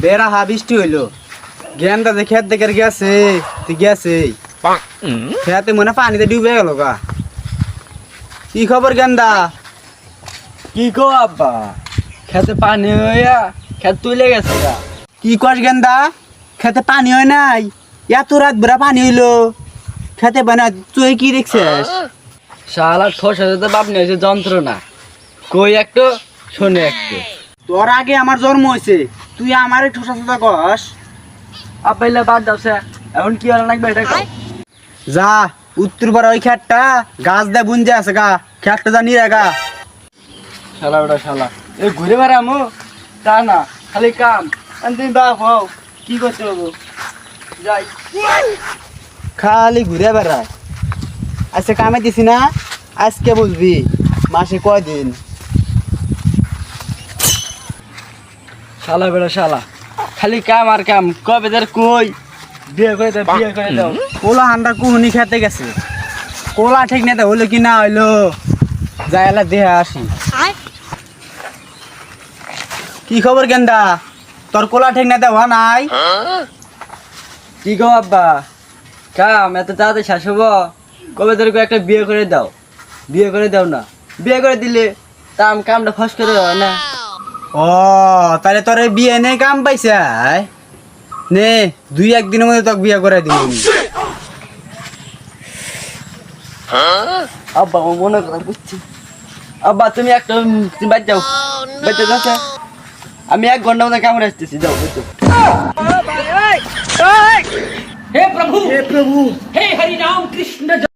বেড়া হা বৃষ্টি হইলো গেন্দা যে খেত দেখে গেছে তুই গেছে খেতে মনে পানিতে ডুবে গেল গা। কি খবর গেন্দা? কি কো আব্বা, খেতে পানি হইয়া খেত তুলে গেছে গা। কি কস গেন্দা? খেতে পানি হয় নাই? এত রাত বেড়া পানি হইলো খেতে বানা তুই কি দেখছিস? শালা ঠোসা যেতে বাপনি হয়েছে যন্ত্রণা, কই একটু শোনে একটু। তোর আগে আমার জন্ম হয়েছে তুই আমার ঠোসা ঠোসা কস? আব্বা ইলা বাদ দাওছে, এখন কি হলো লাগবে এটা কও। যা উত্তর পাড়া ওই খেতটা গাছ দেয় বুনজে আছে গা, খেতটা যা নিয়ে গা। শালা ওটা শালা এই ঘুরে বেড়ামো তা না, খালি কাম। তুমি বাপ হও, কি করতে হবো যাই। খালি ঘুরে বেড়ায়। আজকে কামে দিছি না, আজকে বুঝবি মাসে কয়দিন। শালা বেড়া শালা খালি কাম আর কাম, কবে তার কই বিয়ে করে দাও বিয়ে করে দাও। কোলা হান্ডা কুহনি খেতে গেছে, কোলা ঠিক নেই হইলো কি না হইলো যাই এলা দেহে আসি। কি খবর গেন্দা? তোর কোলা ঠিক নেই হওয়া নাই? কি গো আব্বা, কাম এত তাড়াতাড়ি শেষ হবো? কবে তোর একটা বিয়ে করে দাও, বিয়ে করে দাও না। বিয়ে করে দিলে তাম কামটা ফস করে হয় না। ও তাহলে তোর এই বিয়ে নেই কাম পাইছে নে, দুই একদিনের মধ্যে তোকে বিয়ে করে দিব। আব্বা ও মনে করে বুঝছি। আব্বা তুমি একটা বাদ যাও, বেঁচে যাচ্ছে। আমি 1 ঘন্টা মধ্যে কামড়ে আসতেছি, যাও বুঝছো। हे प्रभु हे हरि राम कृष्ण